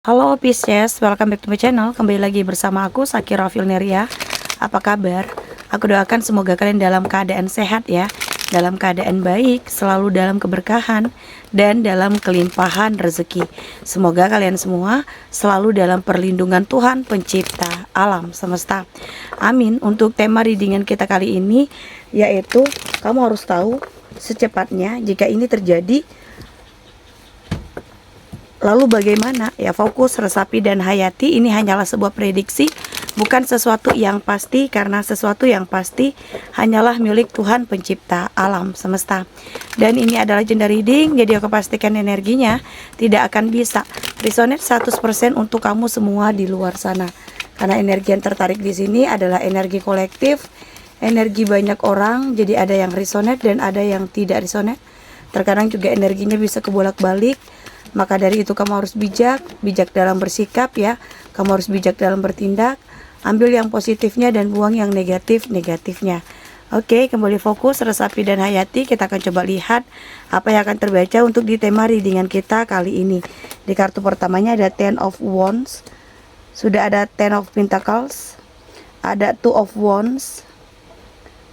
Halo Pisces, welcome back to my channel. Kembali lagi bersama aku, Sakira Filneria. Apa kabar? Aku doakan semoga kalian dalam keadaan sehat ya, dalam keadaan baik, selalu dalam keberkahan, dan dalam kelimpahan rezeki. Semoga kalian semua selalu dalam perlindungan Tuhan Pencipta alam semesta. Amin. Untuk tema readingan kita kali ini, yaitu kamu harus tahu secepatnya jika ini terjadi, lalu bagaimana? Ya, fokus, resapi, dan hayati. Ini hanyalah sebuah prediksi, bukan sesuatu yang pasti, karena sesuatu yang pasti hanyalah milik Tuhan Pencipta alam semesta. Dan ini adalah jenda reading, jadi aku pastikan energinya tidak akan bisa resonate 100% untuk kamu semua di luar sana. Karena energi yang tertarik di sini adalah energi kolektif, energi banyak orang, jadi ada yang resonate dan ada yang tidak resonate. Terkadang juga energinya bisa kebolak-balik. Maka dari itu kamu harus bijak dalam bersikap ya. Kamu harus bijak dalam bertindak. Ambil yang positifnya dan buang yang negatifnya. Oke, kembali fokus, resapi dan hayati. Kita akan coba lihat apa yang akan terbaca untuk di tema readingan kita kali ini. Di kartu pertamanya ada Ten of Wands. Sudah ada Ten of Pentacles. Ada Two of Wands.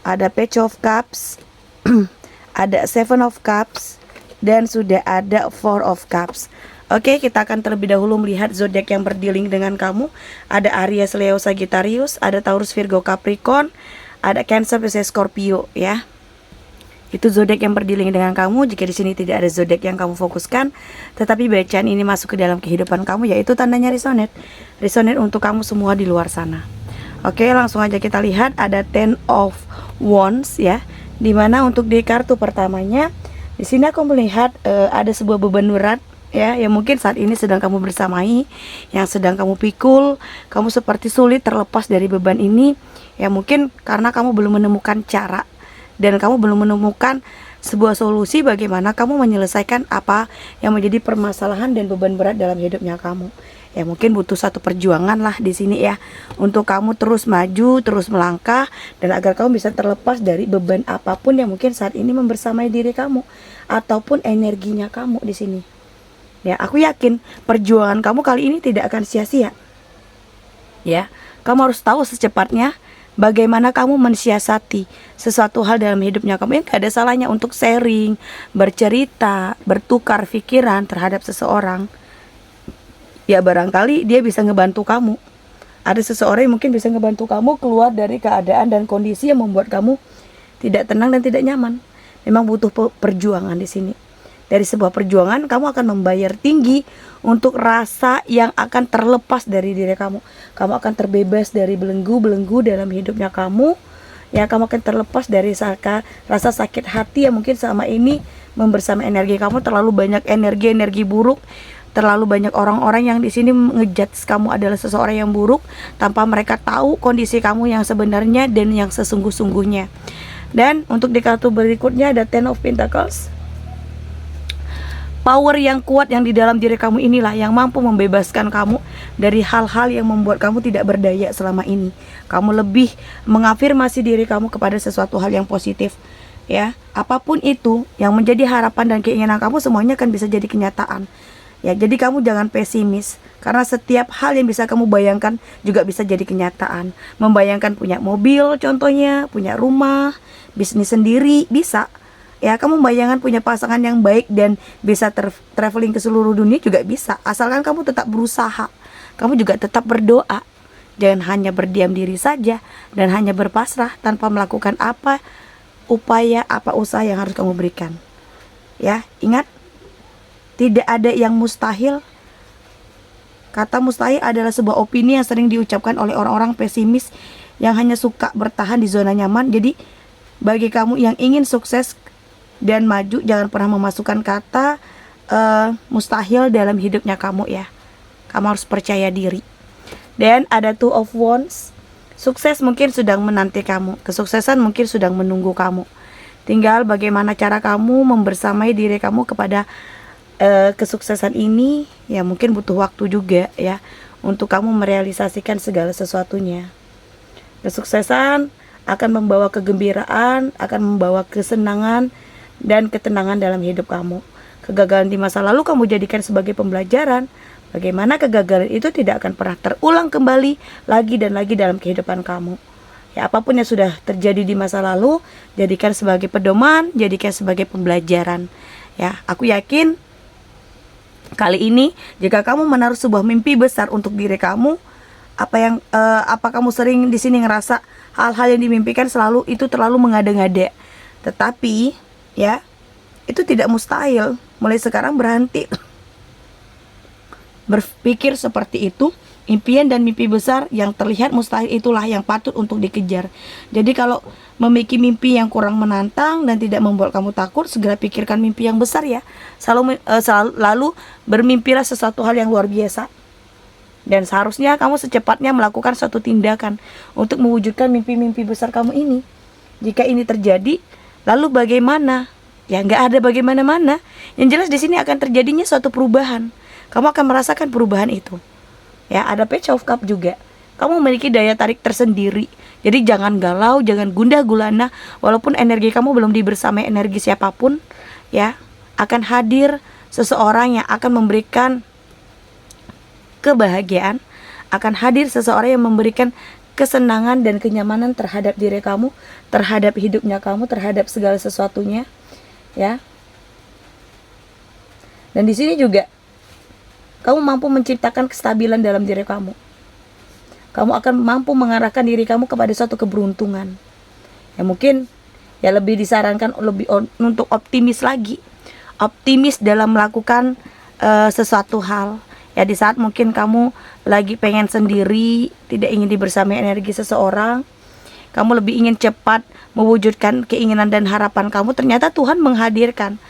Ada Page of Cups. Ada Seven of Cups. Dan sudah ada Four of Cups. Oke, kita akan terlebih dahulu melihat zodiak yang berdealing dengan kamu. Ada Aries, Leo, Sagittarius, ada Taurus, Virgo, Capricorn, ada Cancer, Pisces, Scorpio ya. Itu zodiak yang berdealing dengan kamu. Jika di sini tidak ada zodiak yang kamu fokuskan, tetapi bacaan ini masuk ke dalam kehidupan kamu, yaitu tandanya resonate. Resonate untuk kamu semua di luar sana. Oke, langsung aja kita lihat. Ada Ten of Wands ya. Dimana untuk di kartu pertamanya, di sini aku melihat ada sebuah beban berat ya, yang mungkin saat ini sedang kamu bersamai, yang sedang kamu pikul. Kamu seperti sulit terlepas dari beban ini. Ya mungkin karena kamu belum menemukan cara dan kamu belum menemukan sebuah solusi bagaimana kamu menyelesaikan apa yang menjadi permasalahan dan beban berat dalam hidupnya kamu. Ya mungkin butuh satu perjuangan lah di sini ya, untuk kamu terus maju, terus melangkah, dan agar kamu bisa terlepas dari beban apapun yang mungkin saat ini membersamai diri kamu ataupun energinya kamu di sini. Ya, aku yakin perjuangan kamu kali ini tidak akan sia-sia. Ya, kamu harus tahu secepatnya bagaimana kamu mensiasati sesuatu hal dalam hidupnya kamu. Yang gak ada salahnya untuk sharing, bercerita, bertukar pikiran terhadap seseorang. Ya barangkali dia bisa ngebantu kamu. Ada seseorang yang mungkin bisa ngebantu kamu keluar dari keadaan dan kondisi yang membuat kamu tidak tenang dan tidak nyaman. Memang butuh perjuangan di sini. Dari sebuah perjuangan kamu akan membayar tinggi untuk rasa yang akan terlepas dari diri kamu. Kamu akan terbebas dari belenggu-belenggu dalam hidupnya kamu. Ya, kamu akan terlepas dari rasa sakit hati yang mungkin selama ini membersama energi kamu. Terlalu banyak energi buruk. Terlalu banyak orang-orang yang di sini ngejudge kamu adalah seseorang yang buruk tanpa mereka tahu kondisi kamu yang sebenarnya dan yang sesungguh-sungguhnya. Dan untuk di kartu berikutnya ada Ten of Pentacles. Power yang kuat yang di dalam diri kamu inilah yang mampu membebaskan kamu dari hal-hal yang membuat kamu tidak berdaya selama ini. Kamu lebih mengafirmasi diri kamu kepada sesuatu hal yang positif. Ya, apapun itu yang menjadi harapan dan keinginan kamu, semuanya akan bisa jadi kenyataan. Ya, jadi kamu jangan pesimis, karena setiap hal yang bisa kamu bayangkan juga bisa jadi kenyataan. Membayangkan punya mobil contohnya, punya rumah, bisnis sendiri, bisa. Ya, kamu membayangkan punya pasangan yang baik dan bisa traveling ke seluruh dunia juga bisa. Asalkan kamu tetap berusaha, kamu juga tetap berdoa. Jangan hanya berdiam diri saja dan hanya berpasrah tanpa melakukan apa upaya, apa usaha yang harus kamu berikan. Ya, ingat, tidak ada yang mustahil. Kata mustahil adalah sebuah opini yang sering diucapkan oleh orang-orang pesimis yang hanya suka bertahan di zona nyaman. Jadi bagi kamu yang ingin sukses dan maju, jangan pernah memasukkan kata mustahil dalam hidupnya kamu ya. Kamu harus percaya diri. Dan ada Two of Wands. Sukses mungkin sedang menanti kamu. Kesuksesan mungkin sedang menunggu kamu. Tinggal bagaimana cara kamu membersamai diri kamu kepada kesuksesan ini. Ya mungkin butuh waktu juga ya, untuk kamu merealisasikan segala sesuatunya. Kesuksesan akan membawa kegembiraan, akan membawa kesenangan dan ketenangan dalam hidup kamu. Kegagalan di masa lalu kamu jadikan sebagai pembelajaran, Bagaimana kegagalan itu tidak akan pernah terulang kembali lagi dan lagi dalam kehidupan kamu. Ya, apapun yang sudah terjadi di masa lalu, jadikan sebagai pedoman, jadikan sebagai pembelajaran. Ya, aku yakin kali ini jika kamu menaruh sebuah mimpi besar untuk diri kamu, apa kamu sering di sini ngerasa hal-hal yang dimimpikan selalu itu terlalu mengada-ngada. Tetapi ya, itu tidak mustahil. Mulai sekarang berhenti berpikir seperti itu. Impian dan mimpi besar yang terlihat mustahil itulah yang patut untuk dikejar. Jadi kalau memiliki mimpi yang kurang menantang dan tidak membuat kamu takut, segera pikirkan mimpi yang besar ya. Lalu bermimpilah sesuatu hal yang luar biasa. Dan seharusnya kamu secepatnya melakukan suatu tindakan untuk mewujudkan mimpi-mimpi besar kamu ini. Jika ini terjadi, lalu bagaimana? Ya nggak ada bagaimana-mana. Yang jelas di sini akan terjadinya suatu perubahan. Kamu akan merasakan perubahan itu. Ya, ada Page of Cup juga. Kamu memiliki daya tarik tersendiri. Jadi jangan galau, jangan gundah gulana. Walaupun energi kamu belum dibersamai energi siapapun, ya, akan hadir seseorang yang akan memberikan kebahagiaan. Akan hadir seseorang yang memberikan kesenangan dan kenyamanan terhadap diri kamu, terhadap hidupnya kamu, terhadap segala sesuatunya, ya. Dan di sini juga kamu mampu menciptakan kestabilan dalam diri kamu. Kamu akan mampu mengarahkan diri kamu kepada suatu keberuntungan. Ya mungkin ya lebih disarankan untuk optimis lagi. Optimis dalam melakukan sesuatu hal. Ya di saat mungkin kamu lagi pengen sendiri, tidak ingin dibersamai energi seseorang, kamu lebih ingin cepat mewujudkan keinginan dan harapan kamu, ternyata Tuhan menghadirkan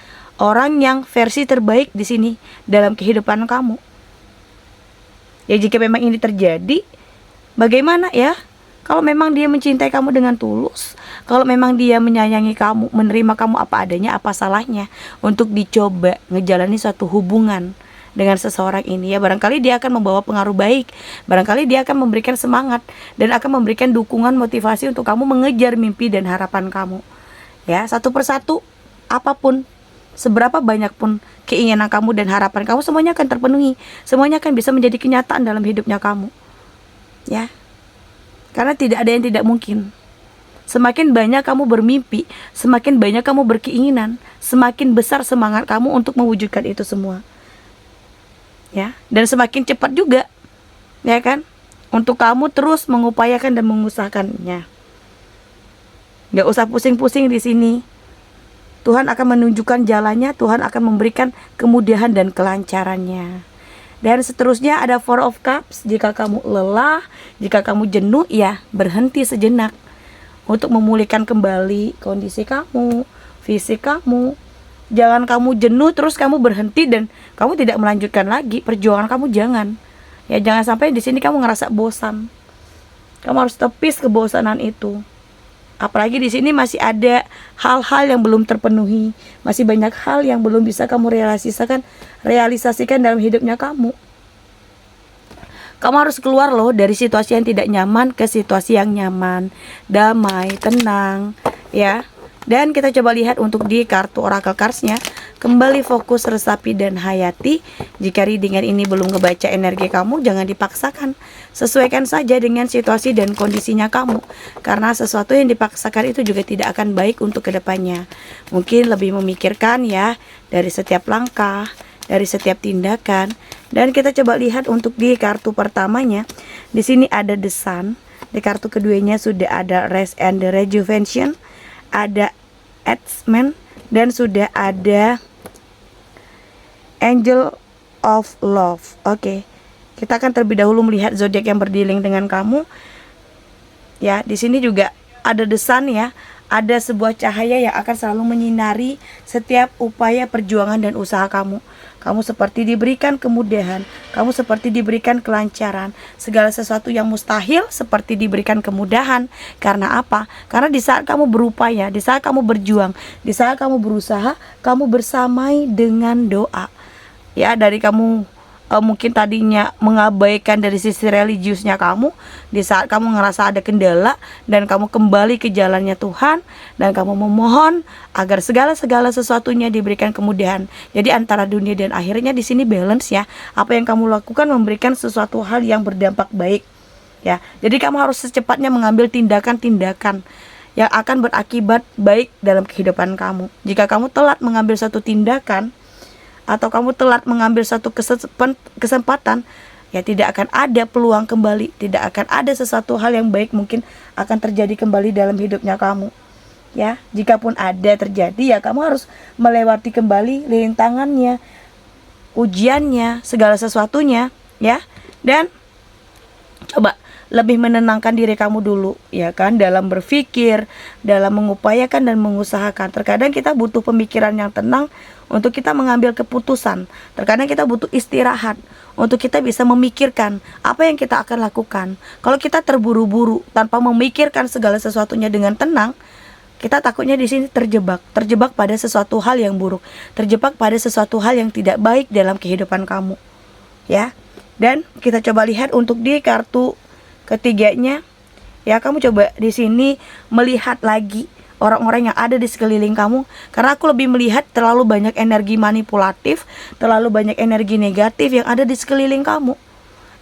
orang yang versi terbaik di sini dalam kehidupan kamu. Ya jika memang ini terjadi, bagaimana ya? Kalau memang dia mencintai kamu dengan tulus, kalau memang dia menyayangi kamu, menerima kamu apa adanya, apa salahnya untuk dicoba ngejalani suatu hubungan dengan seseorang ini? Ya barangkali dia akan membawa pengaruh baik, barangkali dia akan memberikan semangat dan akan memberikan dukungan motivasi untuk kamu mengejar mimpi dan harapan kamu. Ya, satu persatu, apapun, seberapa banyak pun keinginan kamu dan harapan kamu, semuanya akan terpenuhi. Semuanya akan bisa menjadi kenyataan dalam hidupnya kamu. Ya. Karena tidak ada yang tidak mungkin. Semakin banyak kamu bermimpi, semakin banyak kamu berkeinginan, semakin besar semangat kamu untuk mewujudkan itu semua. Ya, dan semakin cepat juga. Ya kan? Untuk kamu terus mengupayakan dan mengusahakannya. Gak usah pusing-pusing di sini. Tuhan akan menunjukkan jalannya, Tuhan akan memberikan kemudahan dan kelancarannya. Dan seterusnya ada Four of Cups. Jika kamu lelah, jika kamu jenuh, ya berhenti sejenak untuk memulihkan kembali kondisi kamu, fisik kamu. Jangan kamu jenuh terus kamu berhenti dan kamu tidak melanjutkan lagi perjuangan kamu, jangan. Ya jangan sampai di sini kamu ngerasa bosan. Kamu harus tepis kebosanan itu. Apalagi di sini masih ada hal-hal yang belum terpenuhi, masih banyak hal yang belum bisa kamu realisasikan dalam hidupnya kamu. Kamu harus keluar loh dari situasi yang tidak nyaman ke situasi yang nyaman, damai, tenang, ya. Dan kita coba lihat untuk di kartu Oracle Cards-nya. Kembali fokus, resapi, dan hayati. Jika readingan ini belum ngebaca energi kamu, jangan dipaksakan. Sesuaikan saja dengan situasi dan kondisinya kamu. Karena sesuatu yang dipaksakan itu juga tidak akan baik untuk kedepannya. Mungkin lebih memikirkan ya, dari setiap langkah, dari setiap tindakan. Dan kita coba lihat untuk di kartu pertamanya. Di sini ada The Sun. Di kartu keduanya sudah ada Rest and the Rejuvenation, ada Edsman, dan sudah ada Angel of Love. Oke. Kita akan terlebih dahulu melihat zodiak yang berdealing dengan kamu. Ya, di sini juga ada The Sun ya. Ada sebuah cahaya yang akan selalu menyinari setiap upaya perjuangan dan usaha kamu. Kamu seperti diberikan kemudahan, kamu seperti diberikan kelancaran. Segala sesuatu yang mustahil seperti diberikan kemudahan. Karena apa? Karena di saat kamu berupaya, di saat kamu berjuang, di saat kamu berusaha, kamu bersamai dengan doa. Ya, dari kamu mungkin tadinya mengabaikan dari sisi religiusnya kamu, di saat kamu ngerasa ada kendala dan kamu kembali ke jalannya Tuhan dan kamu memohon agar segala sesuatunya diberikan kemudahan. Jadi antara dunia dan akhirnya di sini balance ya. Apa yang kamu lakukan memberikan sesuatu hal yang berdampak baik ya. Jadi kamu harus secepatnya mengambil tindakan-tindakan yang akan berakibat baik dalam kehidupan kamu. Jika kamu telat mengambil satu tindakan atau kamu telat mengambil satu kesempatan, ya tidak akan ada peluang kembali, tidak akan ada sesuatu hal yang baik mungkin akan terjadi kembali dalam hidupnya kamu. Ya, jika pun ada terjadi, ya kamu harus melewati kembali rintangannya, ujiannya, segala sesuatunya, ya. Dan coba lebih menenangkan diri kamu dulu, ya kan, dalam berpikir, dalam mengupayakan dan mengusahakan. Terkadang kita butuh pemikiran yang tenang untuk kita mengambil keputusan. Terkadang kita butuh istirahat untuk kita bisa memikirkan apa yang kita akan lakukan. Kalau kita terburu-buru tanpa memikirkan segala sesuatunya dengan tenang, kita takutnya di sini terjebak pada sesuatu hal yang buruk, terjebak pada sesuatu hal yang tidak baik dalam kehidupan kamu, ya. Dan kita coba lihat untuk di kartu ketiganya, ya, kamu coba di sini melihat lagi orang-orang yang ada di sekeliling kamu, karena aku lebih melihat terlalu banyak energi manipulatif, terlalu banyak energi negatif yang ada di sekeliling kamu.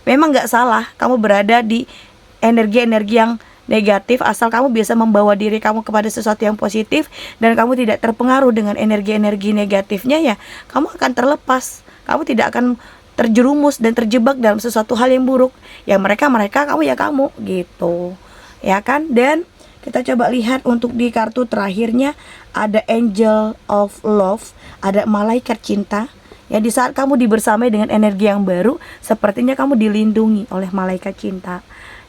Memang gak salah kamu berada di energi-energi yang negatif, asal kamu bisa membawa diri kamu kepada sesuatu yang positif dan kamu tidak terpengaruh dengan energi-energi negatifnya, ya kamu akan terlepas, kamu tidak akan terjerumus dan terjebak dalam sesuatu hal yang buruk. Ya mereka, kamu ya kamu, gitu, ya kan. Dan kita coba lihat untuk di kartu terakhirnya, ada Angel of Love, ada malaikat cinta. Ya, di saat kamu dibersamai dengan energi yang baru, sepertinya kamu dilindungi oleh malaikat cinta,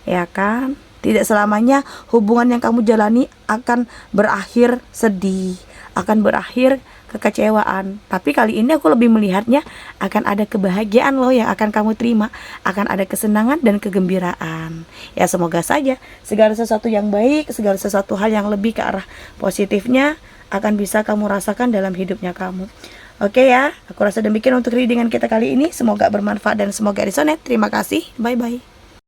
ya kan. Tidak selamanya hubungan yang kamu jalani akan berakhir sedih, akan berakhir kekecewaan. Tapi kali ini aku lebih melihatnya akan ada kebahagiaan loh yang akan kamu terima, akan ada kesenangan dan kegembiraan. Ya semoga saja segala sesuatu yang baik, segala sesuatu hal yang lebih ke arah positifnya akan bisa kamu rasakan dalam hidupnya kamu. Oke ya, aku rasa demikian untuk readingan kita kali ini. Semoga bermanfaat dan semoga resonate. Terima kasih, bye bye.